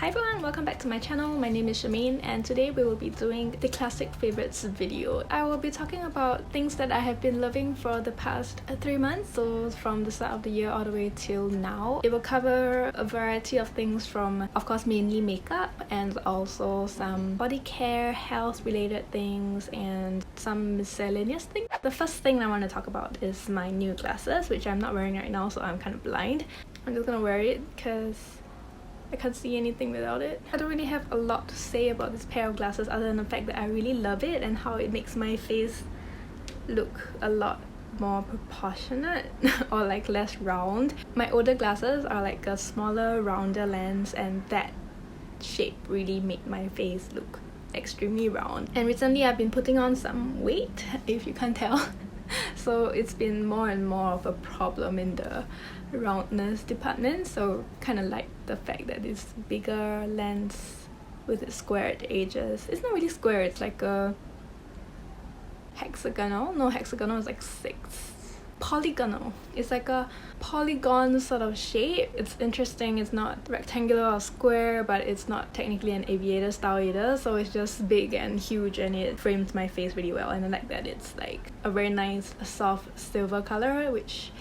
Hi everyone, welcome back to my channel. My name is Charmaine and today we will be doing the classic favorites video. I will be talking about things that I have been loving for the past 3 months, so from the start of the year all the way till now. It will cover a variety of things from, of course, mainly makeup and also some body care, health related things and some miscellaneous things. The first thing I want to talk about is my new glasses, which I'm not wearing right now, so I'm kind of blind. I'm just gonna wear it because I can't see anything without it. I don't really have a lot to say about this pair of glasses other than the fact that I really love it and how it makes my face look a lot more proportionate or like less round. My older glasses are like a smaller, rounder lens and that shape really made my face look extremely round. And recently I've been putting on some weight, if you can't tell. So it's been more and more of a problem in the roundness department, so kind of like the fact that this bigger lens with its squared edges, it's not really square, it's like a hexagonal. No, hexagonal is like 6. Polygonal. It's like a polygon sort of shape. It's interesting. It's not rectangular or square, but it's not technically an aviator style either, so it's just big and huge and it frames my face really well. And I like that it's like a very nice soft silver color, which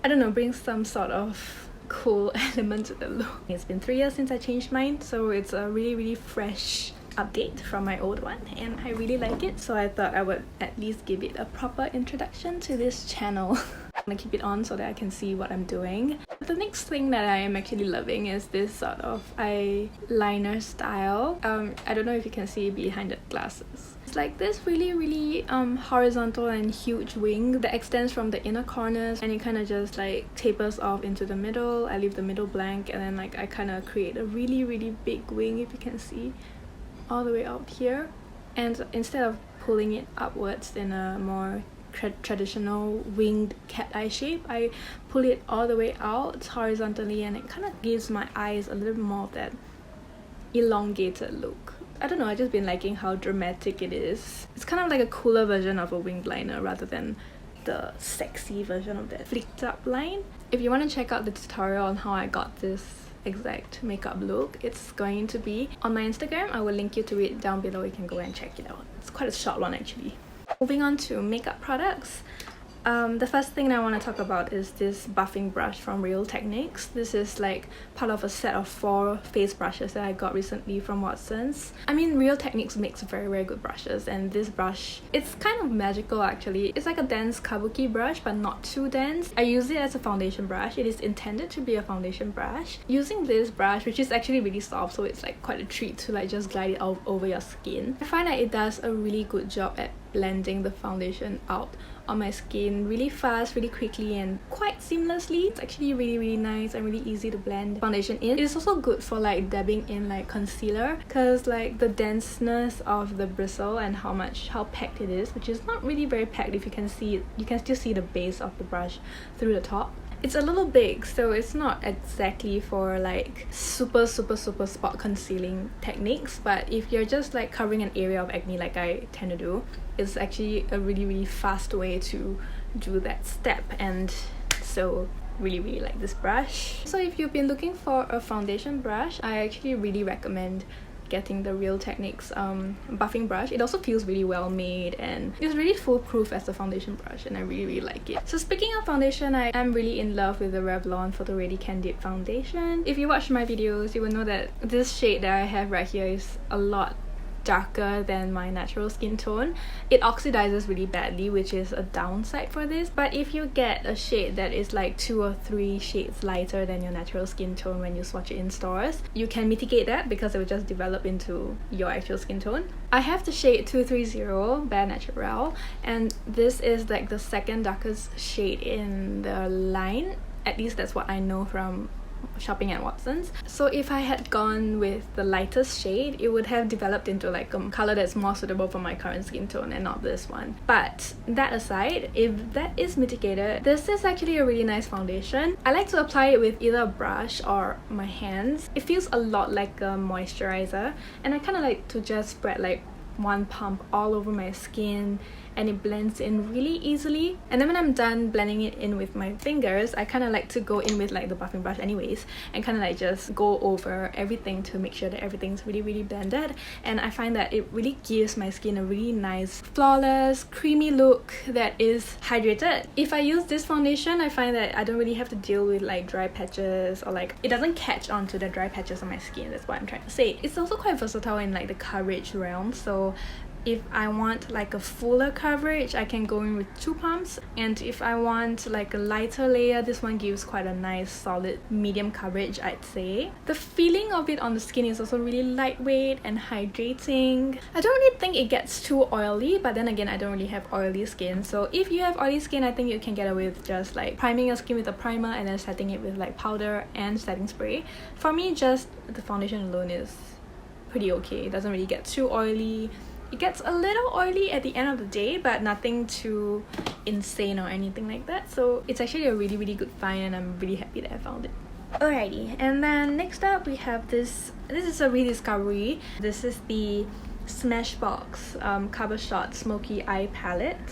I don't know, brings some sort of cool element to the look. It's been 3 years since I changed mine, so it's a really fresh update from my old one and I really like it, so I thought I would at least give it a proper introduction to this channel. I'm gonna keep it on so that I can see what I'm doing. The next thing that I am actually loving is this sort of eyeliner style. I don't know if you can see behind the glasses. It's like this really horizontal and huge wing that extends from the inner corners and it kind of just like tapers off into the middle. I leave the middle blank and then like I kind of create a really big wing, if you can see, all the way out here. And instead of pulling it upwards in a more traditional winged cat eye shape, I pull it all the way out horizontally and it kind of gives my eyes a little more of that elongated look. I don't know, I've just been liking how dramatic it is. It's kind of like a cooler version of a winged liner rather than the sexy version of that flicked up line. If you want to check out the tutorial on how I got this exact makeup look, it's going to be on my Instagram. I will link you to it down below. You can go and check it out. It's quite a short one actually. Moving on to makeup products. The first thing I want to talk about is this buffing brush from Real Techniques. This is like part of a set of 4 face brushes that I got recently from Watsons. I mean, Real Techniques makes very good brushes, and this brush, it's kind of magical actually. It's like a dense kabuki brush but not too dense. I use it as a foundation brush. It is intended to be a foundation brush. Using this brush, which is actually really soft, so it's like quite a treat to like just glide it all over your skin. I find that it does a really good job at blending the foundation out on my skin really fast, really quickly and quite seamlessly. It's actually really nice and really easy to blend foundation in. It is also good for like dabbing in like concealer because like the denseness of the bristle and how packed it is, which is not really very packed. If you can see it, you can still see the base of the brush through the top. It's a little big, so it's not exactly for like super spot concealing techniques, but if you're just like covering an area of acne like I tend to do, it's actually a really fast way to do that step, and so really like this brush. So if you've been looking for a foundation brush, I actually really recommend getting the Real Techniques buffing brush. It also feels really well made and it's really foolproof as a foundation brush, and I really like it. So speaking of foundation, I am really in love with the Revlon Photoready Candid foundation. If you watch my videos, you will know that this shade that I have right here is a lot darker than my natural skin tone. It oxidizes really badly, which is a downside for this, but if you get a shade that is like 2 or 3 shades lighter than your natural skin tone when you swatch it in stores, you can mitigate that because it will just develop into your actual skin tone. I have the shade 230 Bare Natural, and this is like the second darkest shade in the line. At least that's what I know from shopping at Watsons. So if I had gone with the lightest shade, it would have developed into like a color that's more suitable for my current skin tone and not this one. But that aside, if that is mitigated, this is actually a really nice foundation. I like to apply it with either a brush or my hands. It feels a lot like a moisturizer, and I kind of like to just spread like one pump all over my skin and it blends in really easily. And then when I'm done blending it in with my fingers, I kind of like to go in with like the buffing brush anyways and kind of like just go over everything to make sure that everything's really blended. And I find that it really gives my skin a really nice, flawless, creamy look that is hydrated. If I use this foundation, I find that I don't really have to deal with like dry patches, or like it doesn't catch onto the dry patches on my skin. That's what I'm trying to say. It's also quite versatile in like the coverage realm, so if I want like a fuller coverage, I can go in with 2 pumps. And if I want like a lighter layer, this one gives quite a nice solid medium coverage, I'd say. The feeling of it on the skin is also really lightweight and hydrating. I don't really think it gets too oily, but then again, I don't really have oily skin. So if you have oily skin, I think you can get away with just like priming your skin with a primer and then setting it with like powder and setting spray. For me, just the foundation alone is pretty okay. It doesn't really get too oily. It gets a little oily at the end of the day, but nothing too insane or anything like that. So it's actually a really good find, and I'm really happy that I found it. Alrighty, and then next up we have this. This is a rediscovery. This is the SMASHBOX Cover Shot Smoky Eye Palette.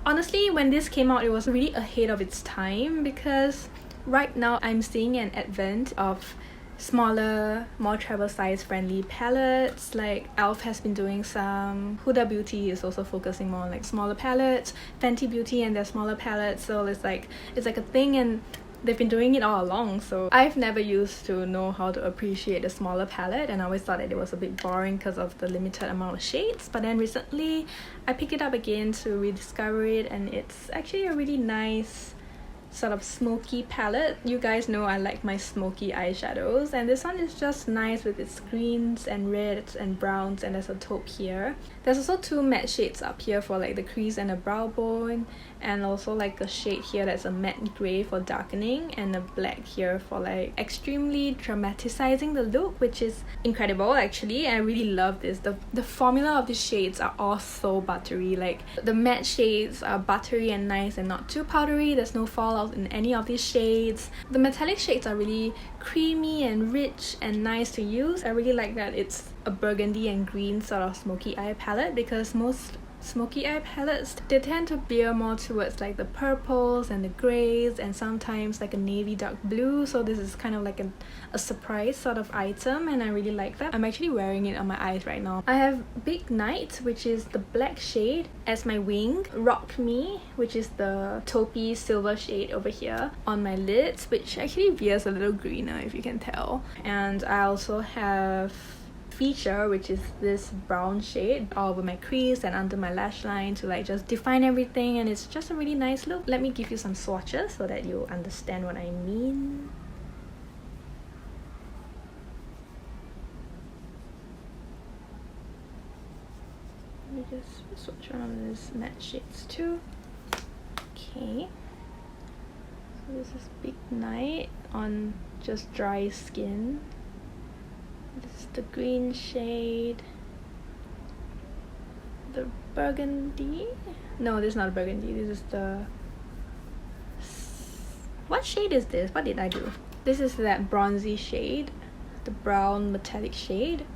Honestly, when this came out, it was really ahead of its time, because right now I'm seeing an advent of smaller, more travel size friendly palettes. Like ELF has been doing some, Huda Beauty is also focusing more on like smaller palettes, Fenty Beauty and their smaller palettes. So it's like a thing, and they've been doing it all along. So I've never used to know how to appreciate a smaller palette, and I always thought that it was a bit boring because of the limited amount of shades. But then recently I picked it up again to rediscover it, and it's actually a really nice sort of smoky palette. You guys know I like my smoky eyeshadows, and this one is just nice with its greens and reds and browns, and there's a taupe here. There's also 2 matte shades up here for like the crease and the brow bone, and also like a shade here that's a matte grey for darkening, and a black here for like extremely dramatizing the look, which is incredible actually. I really love this. The formula of these shades are all so buttery. Like the matte shades are buttery and nice and not too powdery. There's no fallout in any of these shades. The metallic shades are really creamy and rich and nice to use. I really like that it's a burgundy and green sort of smoky eye palette, because most smoky eye palettes, they tend to veer more towards like the purples and the greys, and sometimes like a navy dark blue. So this is kind of like a surprise sort of item, and I really like that. I'm actually wearing it on my eyes right now. I have Big Night, which is the black shade, as my wing. Rock Me, which is the taupey silver shade over here on my lids, which actually veers a little greener if you can tell. And I also have Feature, which is this brown shade all over my crease and under my lash line to like just define everything, and it's just a really nice look. Let me give you some swatches so that you understand what I mean. Let me just swatch one of these matte shades too. Okay, so this is Big Night on just dry skin. This is the green shade. The burgundy? No, this is not burgundy. This is the... What shade is this? What did I do? This is that bronzy shade. The brown metallic shade.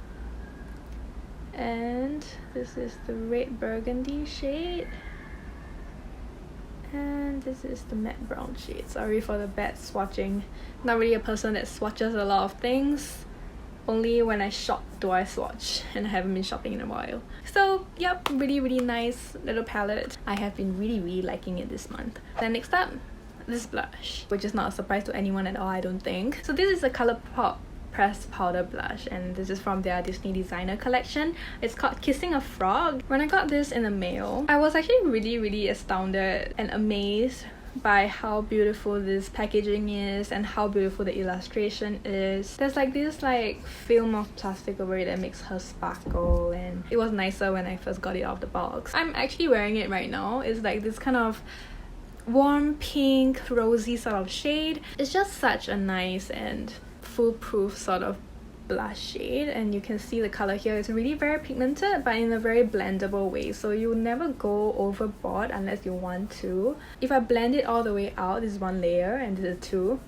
And this is the red burgundy shade. And this is the matte brown shade. Sorry for the bad swatching. Not really a person that swatches a lot of things. Only when I shop do I swatch, and I haven't been shopping in a while. So yep, really nice little palette. I have been really liking it this month. Then next up, this blush, which is not a surprise to anyone at all, I don't think. So this is a ColourPop pressed powder blush, and this is from their Disney designer collection. It's called Kissing a Frog. When I got this in the mail, I was actually really astounded and amazed by how beautiful this packaging is and how beautiful the illustration is. There's like this like film of plastic over it that makes her sparkle, and it was nicer when I first got it out of the box. I'm actually wearing it right now. It's like this kind of warm pink rosy sort of shade. It's just such a nice and foolproof sort of blush shade, and you can see the color here. It's really very pigmented but in a very blendable way, so you'll never go overboard unless you want to. If I blend it all the way out, this is 1 layer and this is 2,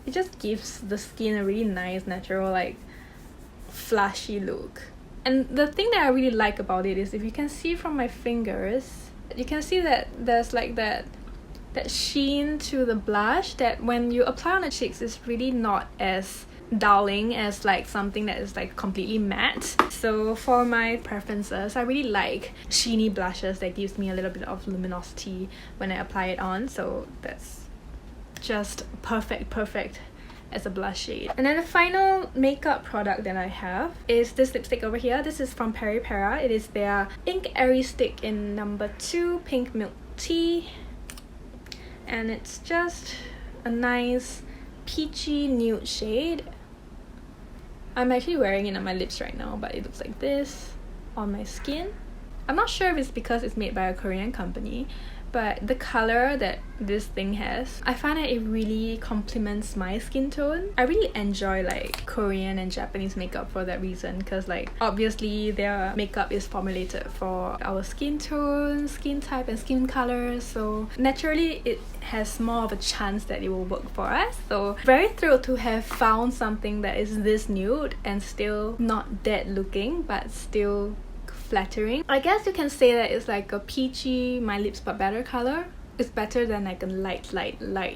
it just gives the skin a really nice natural like flashy look. And the thing that I really like about it is, if you can see from my fingers, You can see that there's like that sheen to the blush that when you apply on the cheeks is really not as dulling as like something that is like completely matte. So for my preferences, I really like sheeny blushes that gives me a little bit of luminosity when I apply it on. So that's just perfect as a blush shade. And then the final makeup product that I have is this lipstick over here. This is from PERIPERA. It is their Ink Airy stick in number 2 Pink Milk Tea. And it's just a nice peachy nude shade. I'm actually wearing it on my lips right now, but it looks like this on my skin. I'm not sure if it's because it's made by a Korean company, but the color that this thing has, I find that it really complements my skin tone. I really enjoy like Korean and Japanese makeup for that reason, because like obviously their makeup is formulated for our skin tone, skin type and skin color, so naturally it has more of a chance that it will work for us. So very thrilled to have found something that is this nude and still not dead looking but still flattering. I guess you can say that it's like a peachy My Lips But Better color. It's better than like a light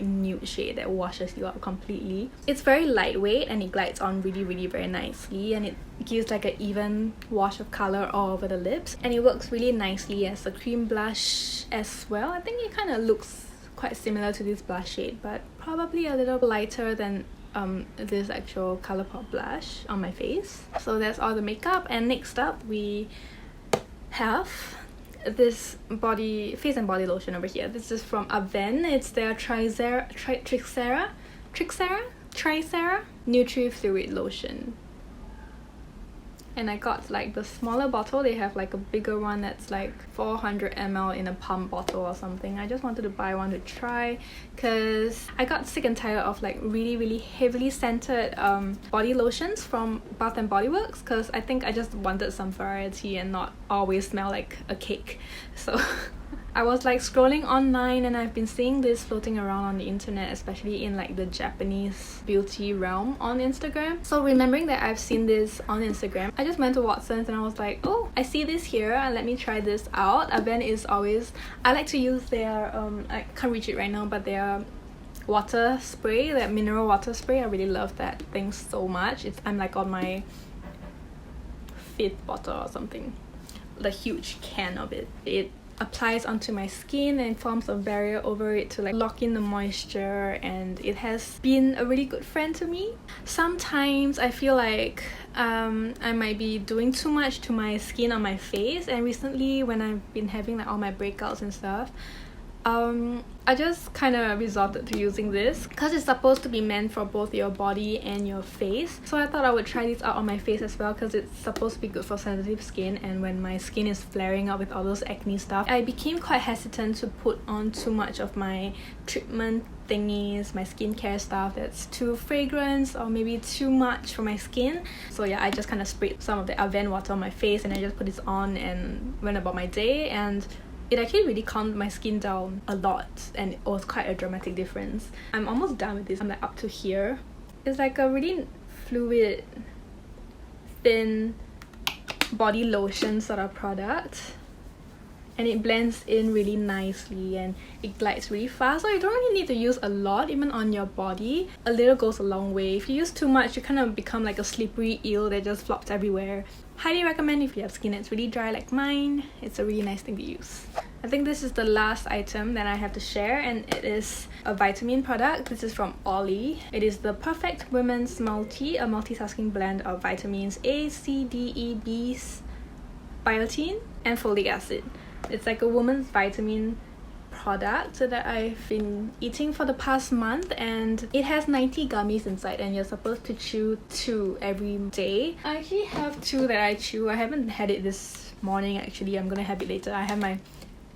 nude shade that washes you out completely. It's very lightweight and it glides on really very nicely, and it gives like an even wash of color all over the lips, and it works really nicely as a cream blush as well. I think it kind of looks quite similar to this blush shade, but probably a little lighter than this actual ColourPop blush on my face. So that's all the makeup, and next up we have this face and body lotion over here. This is from AVENE. It's their Trixera Nutri-Fluid lotion. And I got like the smaller bottle. They have like a bigger one that's like 400 ml in a pump bottle or something. I just wanted to buy one to try because I got sick and tired of like really heavily scented body lotions from Bath & Body Works, because I think I just wanted some variety and not always smell like a cake. So I was like scrolling online and I've been seeing this floating around on the internet, especially in like the Japanese beauty realm on Instagram. So remembering that I've seen this on Instagram, I just went to Watsons and I was like, oh, I see this here and let me try this out. AVENE is always, I like to use their, I can't reach it right now, but their water spray, that mineral water spray. I really love that thing so much. I'm like on my 5th bottle or something. The huge can of it. It applies onto my skin and forms a barrier over it to like lock in the moisture, and it has been a really good friend to me. Sometimes I feel like I might be doing too much to my skin on my face, and recently when I've been having like all my breakouts and stuff, I just kind of resorted to using this because it's supposed to be meant for both your body and your face. So I thought I would try this out on my face as well because it's supposed to be good for sensitive skin, and when my skin is flaring up with all those acne stuff, I became quite hesitant to put on too much of my treatment thingies, my skincare stuff that's too fragrant or maybe too much for my skin. So yeah, I just kind of sprayed some of the AVENE water on my face and I just put this on and went about my day, and it actually really calmed my skin down a lot, and it was quite a dramatic difference. I'm almost done with this. I'm like up to here. It's like a really fluid, thin body lotion sort of product, and it blends in really nicely and it glides really fast, so you don't really need to use a lot even on your body. A little goes a long way. If you use too much, you kind of become like a slippery eel that just flops everywhere. Highly recommend if you have skin that's really dry like mine. It's a really nice thing to use. I think this is the last item that I have to share, and it is a vitamin product. This is from OLLY. It is the Perfect Women's Multi, a multitasking blend of vitamins A, C, D, E, B, biotin, and folic acid. It's like a woman's vitamin product that I've been eating for the past month, and it has 90 gummies inside, and you're supposed to chew 2 every day. I actually have 2 that I chew. I haven't had it this morning actually. I'm gonna have it later. I have my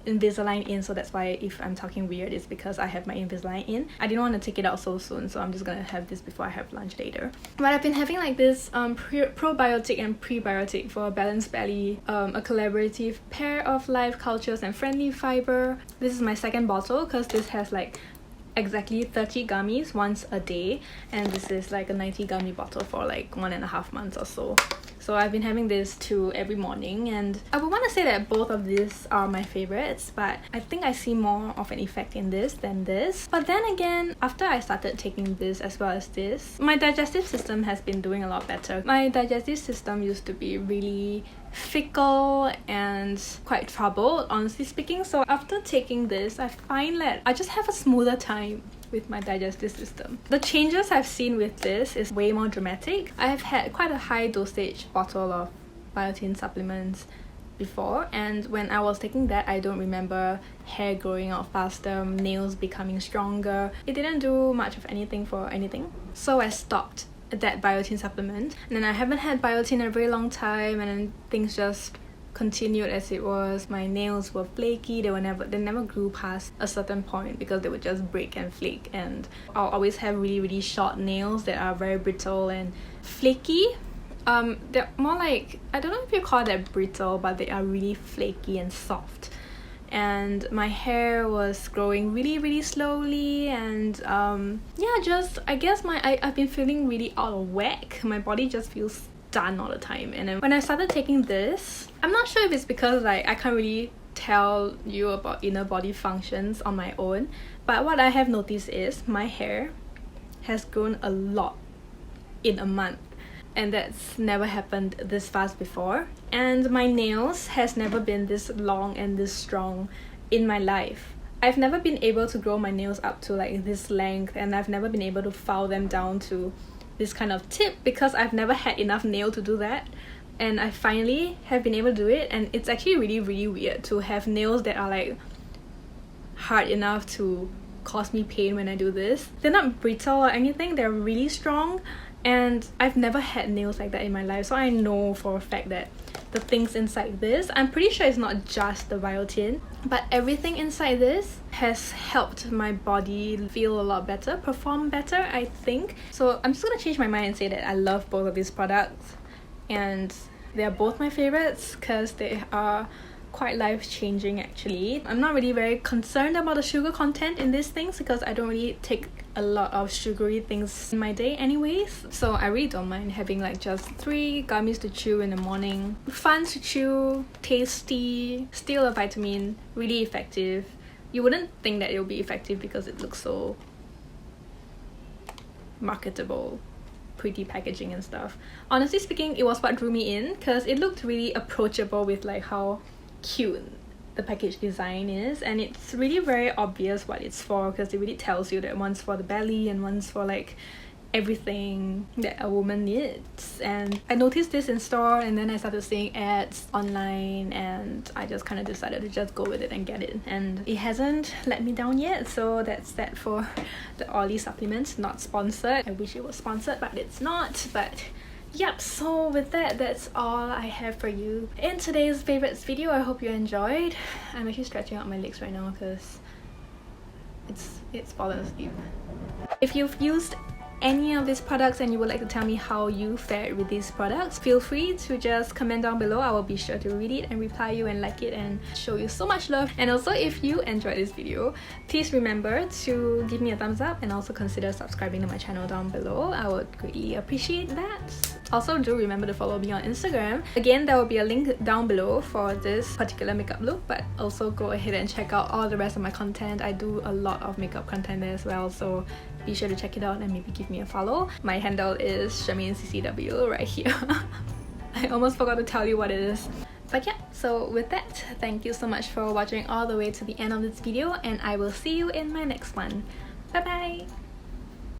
Invisalign in, so that's why if I'm talking weird, it's because I have my Invisalign in. I didn't want to take it out so soon, so I'm just gonna have this before I have lunch later. But I've been having like this probiotic and prebiotic for a balanced belly, a collaborative pair of live cultures and friendly fiber. This is my 2nd bottle because this has like exactly 30 gummies once a day, and this is like a 90 gummy bottle for like 1.5 months or so. So I've been having this too every morning, and I would want to say that both of these are my favorites, but I think I see more of an effect in this than this. But then again, after I started taking this as well as this, my digestive system has been doing a lot better. My digestive system used to be really fickle and quite troubled, honestly speaking. So after taking this, I find that I just have a smoother time with my digestive system. The changes I've seen with this is way more dramatic. I have had quite a high dosage bottle of biotin supplements before, and when I was taking that, I don't remember hair growing out faster, nails becoming stronger. It didn't do much of anything for anything. So I stopped that biotin supplement, and then I haven't had biotin in a very long time, and then things just continued as it was. My nails were flaky. They never grew past a certain point because they would just break and flake, and I'll always have really short nails that are very brittle and flaky. They're more like, I don't know if you call that brittle, but they are really flaky and soft. And my hair was growing really slowly, and yeah, just I guess I've been feeling really out of whack. My body just feels done all the time. And then when I started taking this, I'm not sure if it's because like I can't really tell you about inner body functions on my own, but what I have noticed is my hair has grown a lot in a month, and that's never happened this fast before. And my nails has never been this long and this strong in my life. I've never been able to grow my nails up to like this length, and I've never been able to file them down to this kind of tip because I've never had enough nail to do that, and I finally have been able to do it. And it's actually really weird to have nails that are like hard enough to cause me pain when I do this. They're not brittle or anything, they're really strong, and I've never had nails like that in my life. So I know for a fact that the things inside this, I'm pretty sure it's not just the biotin, but everything inside this has helped my body feel a lot better, perform better, I think. So I'm just gonna change my mind and say that I love both of these products, and they're both my favorites because they are quite life-changing actually. I'm not really very concerned about the sugar content in these things because I don't really take a lot of sugary things in my day anyways, so I really don't mind having like just 3 gummies to chew in the morning. Fun to chew, tasty, still a vitamin, really effective. You wouldn't think that it will be effective because it looks so marketable, pretty packaging and stuff. Honestly speaking, it was what drew me in because it looked really approachable with like how cute the package design is, and it's really very obvious what it's for because it really tells you that one's for the belly and one's for like everything that a woman needs. And I noticed this in store, and then I started seeing ads online, and I just kind of decided to just go with it and get it, and it hasn't let me down yet. So that's that for the OLLY supplements. Not sponsored. I wish it was sponsored, but it's not. But yep, so with that, that's all I have for you in today's favorites video. I hope you enjoyed. I'm actually stretching out my legs right now because it's fallen asleep. If you've used any of these products and you would like to tell me how you fared with these products, feel free to just comment down below. I will be sure to read it and reply you and like it and show you so much love. And also, if you enjoyed this video, please remember to give me a thumbs up and also consider subscribing to my channel down below. I would greatly appreciate that. Also, do remember to follow me on Instagram. Again, there will be a link down below for this particular makeup look, but also go ahead and check out all the rest of my content. I do a lot of makeup content there as well, so be sure to check it out and maybe give me a follow. My handle is ShermaineCCW right here. I almost forgot to tell you what it is. But yeah, so with that, thank you so much for watching all the way to the end of this video, and I will see you in my next one. Bye bye!